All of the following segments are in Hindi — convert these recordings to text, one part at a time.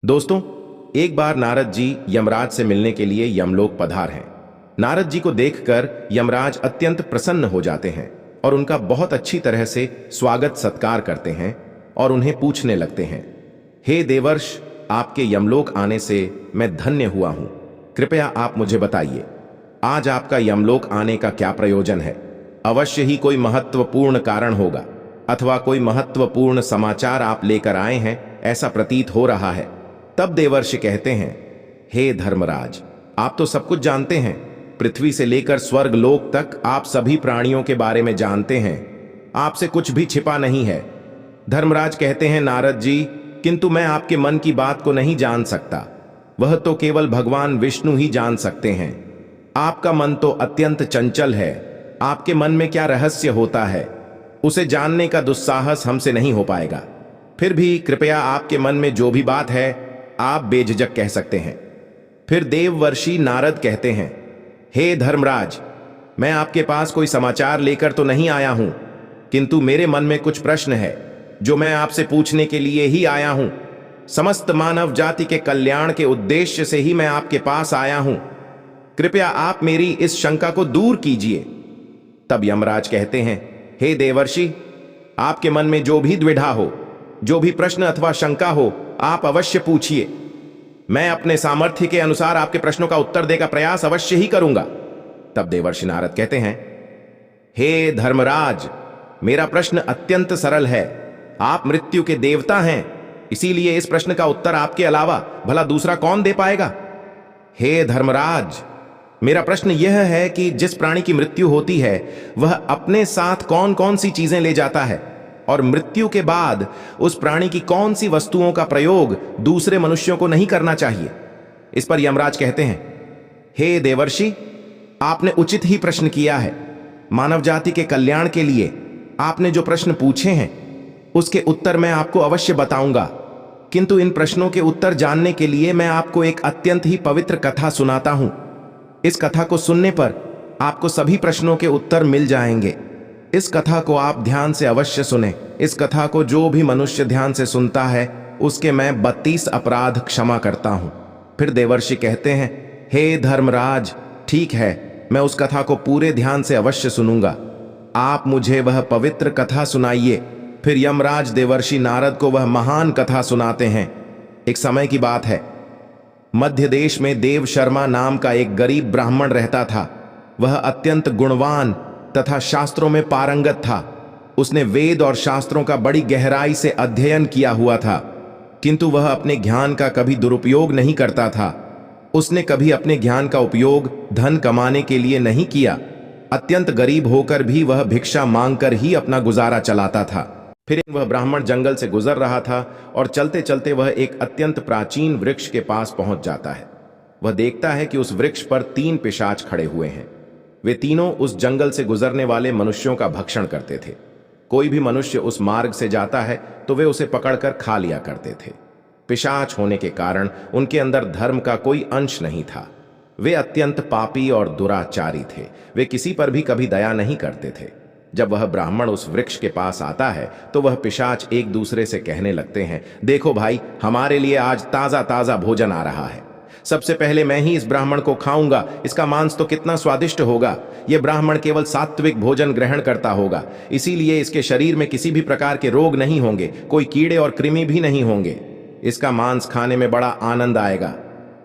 दोस्तों, एक बार नारद जी यमराज से मिलने के लिए यमलोक पधार हैं। नारद जी को देखकर यमराज अत्यंत प्रसन्न हो जाते हैं और उनका बहुत अच्छी तरह से स्वागत सत्कार करते हैं और उन्हें पूछने लगते हैं, हे देवर्ष, आपके यमलोक आने से मैं धन्य हुआ हूं। कृपया आप मुझे बताइए, आज आपका यमलोक आने का क्या प्रयोजन है? अवश्य ही कोई महत्वपूर्ण कारण होगा अथवा कोई महत्वपूर्ण समाचार आप लेकर आए हैं, ऐसा प्रतीत हो रहा है। तब देवर्षि कहते हैं, हे धर्मराज, आप तो सब कुछ जानते हैं। पृथ्वी से लेकर स्वर्ग लोक तक आप सभी प्राणियों के बारे में जानते हैं। आपसे कुछ भी छिपा नहीं है। धर्मराज कहते हैं, नारद जी, किंतु मैं आपके मन की बात को नहीं जान सकता। वह तो केवल भगवान विष्णु ही जान सकते हैं। आपका मन तो अत्यंत चंचल है। आपके मन में क्या रहस्य होता है, उसे जानने का दुस्साहस हमसे नहीं हो पाएगा। फिर भी कृपया आपके मन में जो भी बात है, आप बेझिझक कह सकते हैं। फिर देववर्षि नारद कहते हैं, हे धर्मराज, मैं आपके पास कोई समाचार लेकर तो नहीं आया हूं, किंतु मेरे मन में कुछ प्रश्न है जो मैं आपसे पूछने के लिए ही आया हूं। समस्त मानव जाति के कल्याण के उद्देश्य से ही मैं आपके पास आया हूं। कृपया आप मेरी इस शंका को दूर कीजिए। तब यमराज कहते हैं, हे देवर्षि, आपके मन में जो भी द्विधा हो, जो भी प्रश्न अथवा शंका हो, आप अवश्य पूछिए। मैं अपने सामर्थ्य के अनुसार आपके प्रश्नों का उत्तर देने का प्रयास अवश्य ही करूंगा। तब देवर्षि नारद कहते हैं, हे धर्मराज, मेरा प्रश्न अत्यंत सरल है। आप मृत्यु के देवता हैं, इसीलिए इस प्रश्न का उत्तर आपके अलावा भला दूसरा कौन दे पाएगा? हे धर्मराज, मेरा प्रश्न यह है कि जिस प्राणी की मृत्यु होती है, वह अपने साथ कौन कौन सी चीजें ले जाता है, और मृत्यु के बाद उस प्राणी की कौन सी वस्तुओं का प्रयोग दूसरे मनुष्यों को नहीं करना चाहिए? इस पर यमराज कहते हैं, हे देवर्षि, आपने उचित ही प्रश्न किया है। मानव जाति के कल्याण के लिए आपने जो प्रश्न पूछे हैं, उसके उत्तर मैं आपको अवश्य बताऊंगा। किंतु इन प्रश्नों के उत्तर जानने के लिए मैं आपको एक अत्यंत ही पवित्र कथा सुनाता हूं। इस कथा को सुनने पर आपको सभी प्रश्नों के उत्तर मिल जाएंगे। इस कथा को आप ध्यान से अवश्य सुने। इस कथा को जो भी मनुष्य ध्यान से सुनता है, उसके मैं 32 अपराध क्षमा करता हूं। फिर देवर्षि कहते हैं, हे धर्मराज, ठीक है, मैं उस कथा को पूरे ध्यान से अवश्य सुनूंगा। आप मुझे वह पवित्र कथा सुनाइए। फिर यमराज देवर्षि नारद को वह महान कथा सुनाते हैं। एक समय की बात है, मध्य देश में देव शर्मा नाम का एक गरीब ब्राह्मण रहता था। वह अत्यंत गुणवान तथा शास्त्रों में पारंगत था। उसने वेद और शास्त्रों का बड़ी गहराई से अध्ययन किया हुआ था, किंतु वह अपने ज्ञान का कभी दुरुपयोग नहीं करता था। उसने कभी अपने ज्ञान का उपयोग धन कमाने के लिए नहीं किया। अत्यंत गरीब होकर भी वह भिक्षा मांगकर ही अपना गुजारा चलाता था। फिर वह ब्राह्मण जंगल से गुजर रहा था और चलते चलते वह एक अत्यंत प्राचीन वृक्ष के पास पहुंच जाता है। वह देखता है कि उस वृक्ष पर 3 पिशाच खड़े हुए हैं। वे तीनों उस जंगल से गुजरने वाले मनुष्यों का भक्षण करते थे। कोई भी मनुष्य उस मार्ग से जाता है तो वे उसे पकड़कर खा लिया करते थे। पिशाच होने के कारण उनके अंदर धर्म का कोई अंश नहीं था। वे अत्यंत पापी और दुराचारी थे। वे किसी पर भी कभी दया नहीं करते थे। जब वह ब्राह्मण उस वृक्ष के पास आता है तो वह पिशाच एक दूसरे से कहने लगते हैं, देखो भाई, हमारे लिए आज ताजा ताजा भोजन आ रहा है। सबसे पहले मैं ही इस ब्राह्मण को खाऊंगा। इसका मांस तो कितना स्वादिष्ट होगा। यह ब्राह्मण केवल सात्विक भोजन ग्रहण करता होगा, इसीलिए इसके शरीर में किसी भी प्रकार के रोग नहीं होंगे, कोई कीड़े और कृमि भी नहीं होंगे। इसका मांस खाने में बड़ा आनंद आएगा।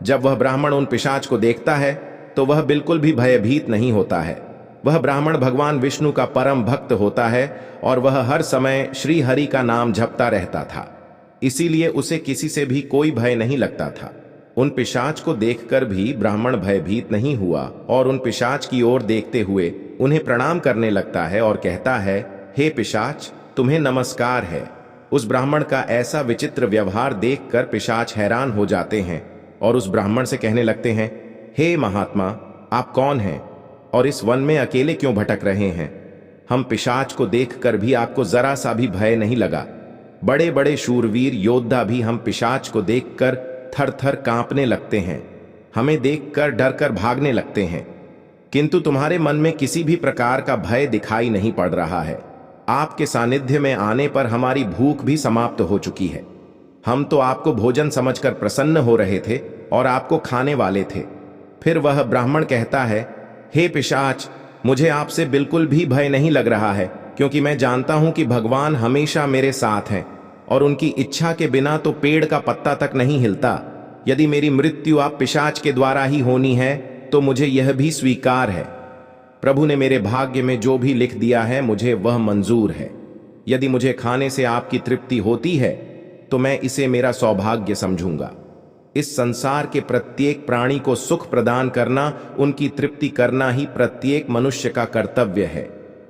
जब वह ब्राह्मण उन पिशाच को देखता है तो वह बिल्कुल भी भयभीत नहीं होता है। वह ब्राह्मण भगवान विष्णु का परम भक्त होता है और वह हर समय श्री हरि का नाम जपता रहता था, इसीलिए उसे किसी से भी कोई भय नहीं लगता था। उन पिशाच को देखकर भी ब्राह्मण भयभीत नहीं हुआ और उन पिशाच की ओर देखते हुए उन्हें प्रणाम करने लगता है और कहता है, हे पिशाच, तुम्हें नमस्कार है। उस ब्राह्मण का ऐसा विचित्र व्यवहार देखकर पिशाच हैरान हो जाते हैं और उस ब्राह्मण से कहने लगते हैं, हे महात्मा, आप कौन हैं और इस वन में अकेले क्यों भटक रहे हैं? हम पिशाच को देखकर भी आपको जरा सा भी भय नहीं लगा। बड़े बड़े शूरवीर योद्धा भी हम पिशाच को देखकर थर थर कांपने लगते हैं। हमें देखकर डर कर भागने लगते हैं, किंतु तुम्हारे मन में किसी भी प्रकार का भय दिखाई नहीं पड़ रहा है। आपके सानिध्य में आने पर हमारी भूख भी समाप्त हो चुकी है। हम तो आपको भोजन समझकर प्रसन्न हो रहे थे और आपको खाने वाले थे। फिर वह ब्राह्मण कहता है, हे पिशाच, मुझे आपसे बिल्कुल भी भय नहीं लग रहा है, क्योंकि मैं जानता हूं कि भगवान हमेशा मेरे साथ हैं और उनकी इच्छा के बिना तो पेड़ का पत्ता तक नहीं हिलता। यदि मेरी मृत्यु आप पिशाच के द्वारा ही होनी है तो मुझे यह भी स्वीकार है। प्रभु ने मेरे भाग्य में जो भी लिख दिया है मुझे वह मंजूर है। यदि मुझे खाने से आपकी तृप्ति होती है तो मैं इसे मेरा सौभाग्य समझूंगा। इस संसार के प्रत्येक प्राणी को सुख प्रदान करना, उनकी तृप्ति करना ही प्रत्येक मनुष्य का कर्तव्य है।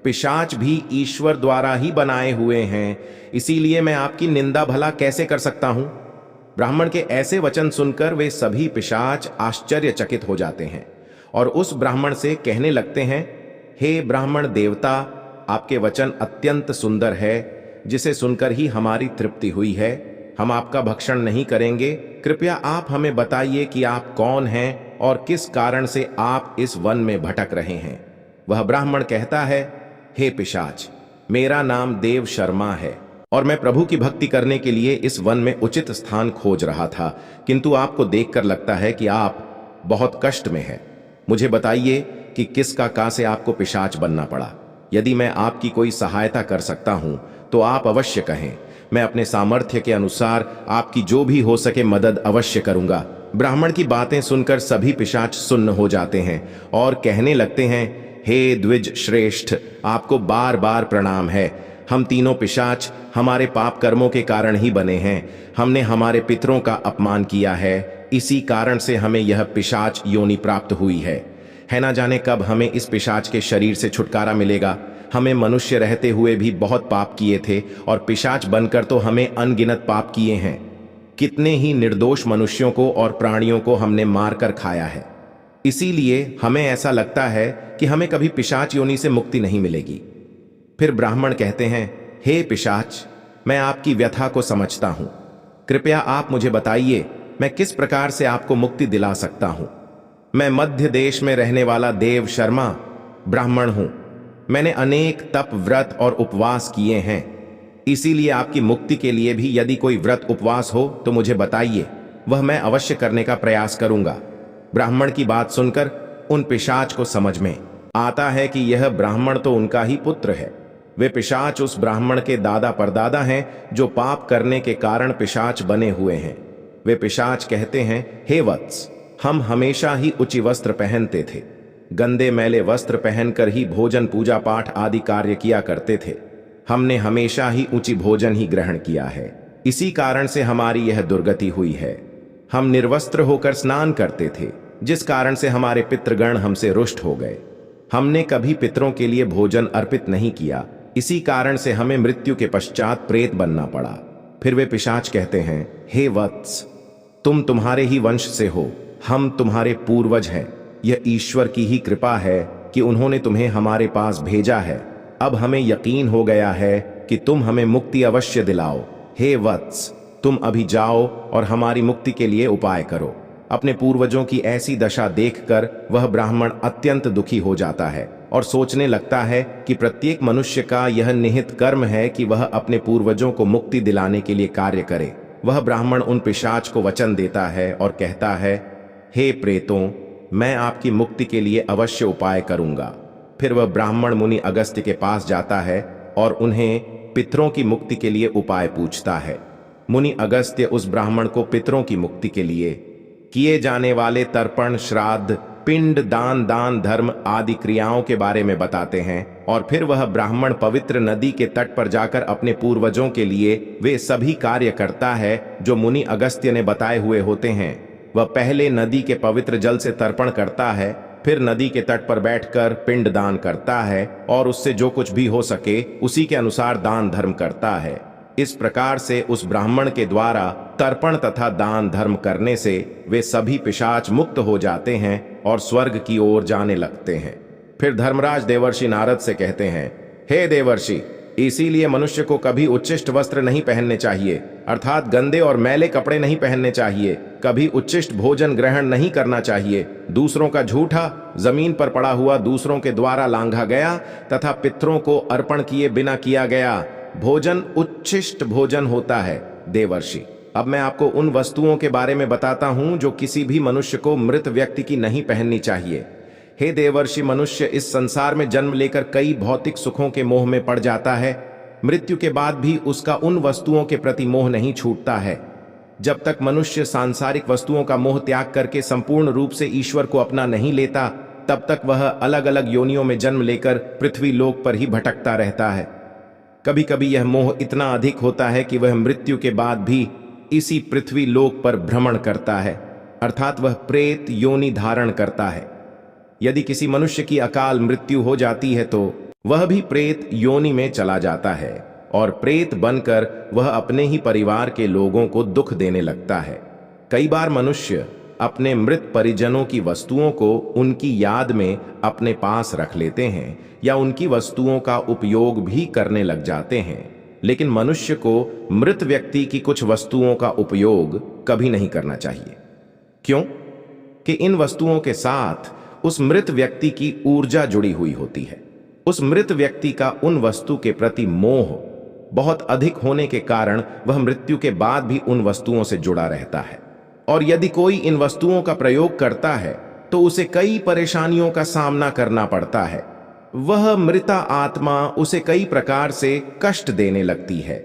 पिशाच भी ईश्वर द्वारा ही बनाए हुए हैं, इसीलिए मैं आपकी निंदा भला कैसे कर सकता हूं। ब्राह्मण के ऐसे वचन सुनकर वे सभी पिशाच आश्चर्यचकित हो जाते हैं और उस ब्राह्मण से कहने लगते हैं, हे ब्राह्मण देवता, आपके वचन अत्यंत सुंदर है, जिसे सुनकर ही हमारी तृप्ति हुई है। हम आपका भक्षण नहीं करेंगे। कृपया आप हमें बताइए कि आप कौन हैं और किस कारण से आप इस वन में भटक रहे हैं। वह ब्राह्मण कहता है, हे पिशाच, मेरा नाम देव शर्मा है और मैं प्रभु की भक्ति करने के लिए इस वन में उचित स्थान खोज रहा था, किंतु आपको देखकर लगता है कि आप बहुत कष्ट में हैं। मुझे बताइए कि किस का से आपको पिशाच बनना पड़ा। यदि मैं आपकी कोई सहायता कर सकता हूं तो आप अवश्य कहें। मैं अपने सामर्थ्य के अनुसार आपकी जो भी हो सके मदद अवश्य करूंगा। ब्राह्मण की बातें सुनकर सभी पिशाच सुन्न हो जाते हैं और कहने लगते हैं, हे द्विज श्रेष्ठ, आपको बार बार प्रणाम है। हम तीनों पिशाच हमारे पाप कर्मों के कारण ही बने हैं। हमने हमारे पितरों का अपमान किया है, इसी कारण से हमें यह पिशाच योनि प्राप्त हुई है ना जाने कब हमें इस पिशाच के शरीर से छुटकारा मिलेगा। हमें मनुष्य रहते हुए भी बहुत पाप किए थे और पिशाच बनकर तो हमें अनगिनत पाप किए हैं। कितने ही निर्दोष मनुष्यों को और प्राणियों को हमने मारकर खाया है। इसीलिए हमें ऐसा लगता है कि हमें कभी पिशाच योनि से मुक्ति नहीं मिलेगी। फिर ब्राह्मण कहते हैं, हे पिशाच, मैं आपकी व्यथा को समझता हूं। कृपया आप मुझे बताइए, मैं किस प्रकार से आपको मुक्ति दिला सकता हूं। मैं मध्य देश में रहने वाला देव शर्मा ब्राह्मण हूं। मैंने अनेक तप, व्रत और उपवास किए हैं, इसीलिए आपकी मुक्ति के लिए भी यदि कोई व्रत उपवास हो तो मुझे बताइए, वह मैं अवश्य करने का प्रयास करूंगा। ब्राह्मण की बात सुनकर उन पिशाच को समझ में आता है कि यह ब्राह्मण तो उनका ही पुत्र है। वे पिशाच उस ब्राह्मण के दादा परदादा हैं जो पाप करने के कारण पिशाच बने हुए हैं। वे पिशाच कहते हैं, हे वत्स, हम हमेशा ही ऊंची वस्त्र पहनते थे। गंदे मैले वस्त्र पहनकर ही भोजन, पूजा पाठ आदि कार्य किया करते थे। हमने हमेशा ही ऊंची भोजन ही ग्रहण किया है, इसी कारण से हमारी यह दुर्गति हुई है। हम निर्वस्त्र होकर स्नान करते थे, जिस कारण से हमारे पितृगण हमसे रुष्ट हो गए। हमने कभी पितरों के लिए भोजन अर्पित नहीं किया, इसी कारण से हमें मृत्यु के पश्चात प्रेत बनना पड़ा। फिर वे पिशाच कहते हैं, हे वत्स, तुम तुम्हारे ही वंश से हो, हम तुम्हारे पूर्वज हैं। यह ईश्वर की ही कृपा है कि उन्होंने तुम्हें हमारे पास भेजा है। अब हमें यकीन हो गया है कि तुम हमें मुक्ति अवश्य दिलाओ। हे वत्स, तुम अभी जाओ और हमारी मुक्ति के लिए उपाय करो। अपने पूर्वजों की ऐसी दशा देखकर वह ब्राह्मण अत्यंत दुखी हो जाता है और सोचने लगता है कि प्रत्येक मनुष्य का यह निहित कर्म है कि वह अपने पूर्वजों को मुक्ति दिलाने के लिए कार्य करे। वह ब्राह्मण उन पिशाच को वचन देता है और कहता है, हे प्रेतों, मैं आपकी मुक्ति के लिए अवश्य उपाय करूंगा। फिर वह ब्राह्मण मुनि अगस्त्य के पास जाता है और उन्हें पितरों की मुक्ति के लिए उपाय पूछता है। मुनि अगस्त्य उस ब्राह्मण को पितरों की मुक्ति के लिए किए जाने वाले तर्पण, श्राद्ध, पिंड दान, धर्म आदि क्रियाओं के बारे में बताते हैं और फिर वह ब्राह्मण पवित्र नदी के तट पर जाकर अपने पूर्वजों के लिए वे सभी कार्य करता है जो मुनि अगस्त्य ने बताए हुए होते हैं। वह पहले नदी के पवित्र जल से तर्पण करता है, फिर नदी के तट पर बैठकर पिंड दान करता है और उससे जो कुछ भी हो सके उसी के अनुसार दान धर्म करता है। इस प्रकार से उस ब्राह्मण के द्वारा तर्पण तथा दान धर्म करने से वे सभी पिशाच मुक्त हो जाते हैं और स्वर्ग की ओर जाने लगते हैं। फिर धर्मराज देवर्षि नारद से कहते हैं, हे देवर्षि, इसीलिए मनुष्य को कभी उच्छिष्ट वस्त्र नहीं पहनने चाहिए, अर्थात गंदे और मैले कपड़े नहीं पहनने चाहिए। कभी उच्छिष्ट भोजन ग्रहण नहीं करना चाहिए। दूसरों का झूठा, जमीन पर पड़ा हुआ, दूसरों के द्वारा लांघा गया तथा पितरों को अर्पण किए बिना किया गया भोजन उच्छिष्ट भोजन होता है। देवर्षि, अब मैं आपको उन वस्तुओं के बारे में बताता हूं जो किसी भी मनुष्य को मृत व्यक्ति की नहीं पहननी चाहिए। हे देवर्षि, मनुष्य इस संसार में जन्म लेकर कई भौतिक सुखों के मोह में पड़ जाता है। मृत्यु के बाद भी उसका उन वस्तुओं के प्रति मोह नहीं छूटता है। जब तक मनुष्य सांसारिक वस्तुओं का मोह त्याग करके संपूर्ण रूप से ईश्वर को अपना नहीं लेता, तब तक वह अलग अलग योनियों में जन्म लेकर पृथ्वी लोक पर ही भटकता रहता है। कभी कभी यह मोह इतना अधिक होता है कि वह मृत्यु के बाद भी इसी पृथ्वी लोक पर भ्रमण करता है, अर्थात वह प्रेत योनि धारण करता है। यदि किसी मनुष्य की अकाल मृत्यु हो जाती है तो वह भी प्रेत योनि में चला जाता है और प्रेत बनकर वह अपने ही परिवार के लोगों को दुख देने लगता है। कई बार मनुष्य अपने मृत परिजनों की वस्तुओं को उनकी याद में अपने पास रख लेते हैं या उनकी वस्तुओं का उपयोग भी करने लग जाते हैं, लेकिन मनुष्य को मृत व्यक्ति की कुछ वस्तुओं का उपयोग कभी नहीं करना चाहिए। क्यों? कि इन वस्तुओं के साथ उस मृत व्यक्ति की ऊर्जा जुड़ी हुई होती है। उस मृत व्यक्ति का उन वस्तु के प्रति मोह बहुत अधिक होने के कारण वह मृत्यु के बाद भी उन वस्तुओं से जुड़ा रहता है, और यदि कोई इन वस्तुओं का प्रयोग करता है तो उसे कई परेशानियों का सामना करना पड़ता है। वह मृता आत्मा उसे कई प्रकार से कष्ट देने लगती है।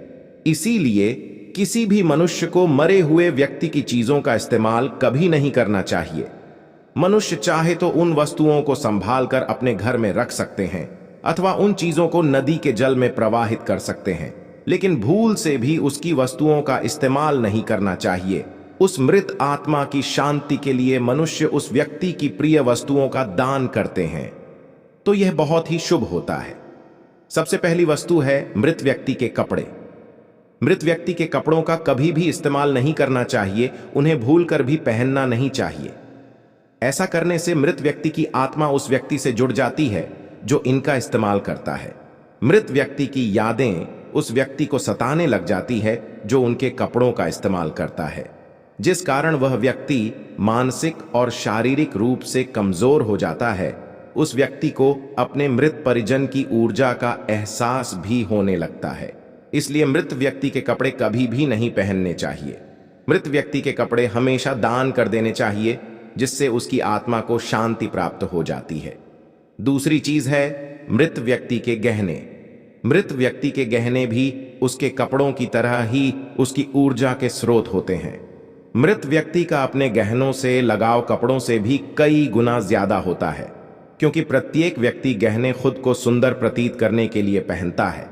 इसीलिए किसी भी मनुष्य को मरे हुए व्यक्ति की चीजों का इस्तेमाल कभी नहीं करना चाहिए। मनुष्य चाहे तो उन वस्तुओं को संभाल कर अपने घर में रख सकते हैं अथवा उन चीजों को नदी के जल में प्रवाहित कर सकते हैं, लेकिन भूल से भी उसकी वस्तुओं का इस्तेमाल नहीं करना चाहिए। उस मृत आत्मा की शांति के लिए मनुष्य उस व्यक्ति की प्रिय वस्तुओं का दान करते हैं, तो यह बहुत ही शुभ होता है। सबसे पहली वस्तु है मृत व्यक्ति के कपड़े। मृत व्यक्ति के कपड़ों का कभी भी इस्तेमाल नहीं करना चाहिए, उन्हें भूलकर भी पहनना नहीं चाहिए। ऐसा करने से मृत व्यक्ति की आत्मा उस व्यक्ति से जुड़ जाती है जो इनका इस्तेमाल करता है। मृत व्यक्ति की यादें उस व्यक्ति को सताने लग जाती है जो उनके कपड़ों का इस्तेमाल करता है, जिस कारण वह व्यक्ति मानसिक और शारीरिक रूप से कमजोर हो जाता है। उस व्यक्ति को अपने मृत परिजन की ऊर्जा का एहसास भी होने लगता है। इसलिए मृत व्यक्ति के कपड़े कभी भी नहीं पहनने चाहिए। मृत व्यक्ति के कपड़े हमेशा दान कर देने चाहिए, जिससे उसकी आत्मा को शांति प्राप्त हो जाती है। दूसरी चीज है मृत व्यक्ति के गहने। मृत व्यक्ति के गहने भी उसके कपड़ों की तरह ही उसकी ऊर्जा के स्रोत होते हैं। मृत व्यक्ति का अपने गहनों से लगाव कपड़ों से भी कई गुना ज्यादा होता है, क्योंकि प्रत्येक व्यक्ति गहने खुद को सुंदर प्रतीत करने के लिए पहनता है।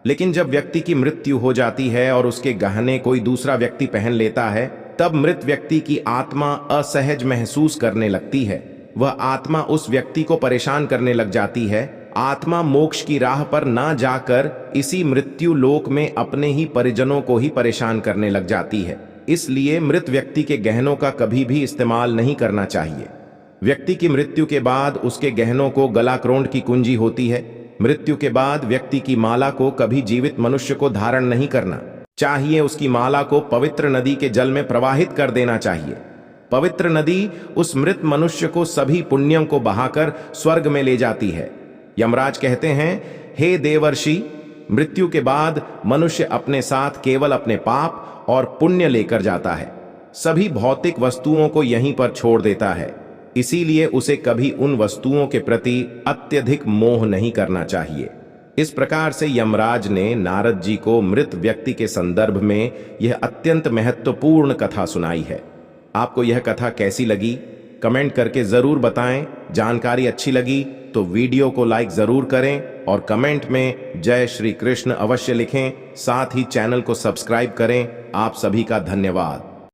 लेकिन जब व्यक्ति की मृत्यु हो जाती है और उसके गहने कोई दूसरा व्यक्ति पहन लेता है, तब मृत व्यक्ति की आत्मा असहज महसूस करने लगती है। वह आत्मा उस व्यक्ति को परेशान करने लग जाती है। आत्मा मोक्ष की राह पर ना जाकर इसी मृत्यु लोक में अपने ही परिजनों को ही परेशान करने लग जाती है। इसलिए मृत व्यक्ति के गहनों का कभी भी इस्तेमाल नहीं करना चाहिए। व्यक्ति की मृत्यु के बाद उसके गहनों को गलाक्रोंड की कुंजी होती है। मृत्यु के बाद व्यक्ति की माला को कभी जीवित मनुष्य को धारण नहीं करना चाहिए। उसकी माला को पवित्र नदी के जल में प्रवाहित कर देना चाहिए। पवित्र नदी उस मृत मनुष्य को सभी पुण्यों को बहाकर स्वर्ग में ले जाती है। यमराज कहते हैं, हे देवर्षि, मृत्यु के बाद मनुष्य अपने साथ केवल अपने पाप और पुण्य लेकर जाता है। सभी भौतिक वस्तुओं को यहीं पर छोड़ देता है। इसीलिए उसे कभी उन वस्तुओं के प्रति अत्यधिक मोह नहीं करना चाहिए। इस प्रकार से यमराज ने नारद जी को मृत व्यक्ति के संदर्भ में यह अत्यंत महत्वपूर्ण कथा सुनाई है। आपको यह कथा कैसी लगी कमेंट करके जरूर बताएं। जानकारी अच्छी लगी तो वीडियो को लाइक जरूर करें और कमेंट में जय श्री कृष्ण अवश्य लिखें। साथ ही चैनल को सब्सक्राइब करें। आप सभी का धन्यवाद।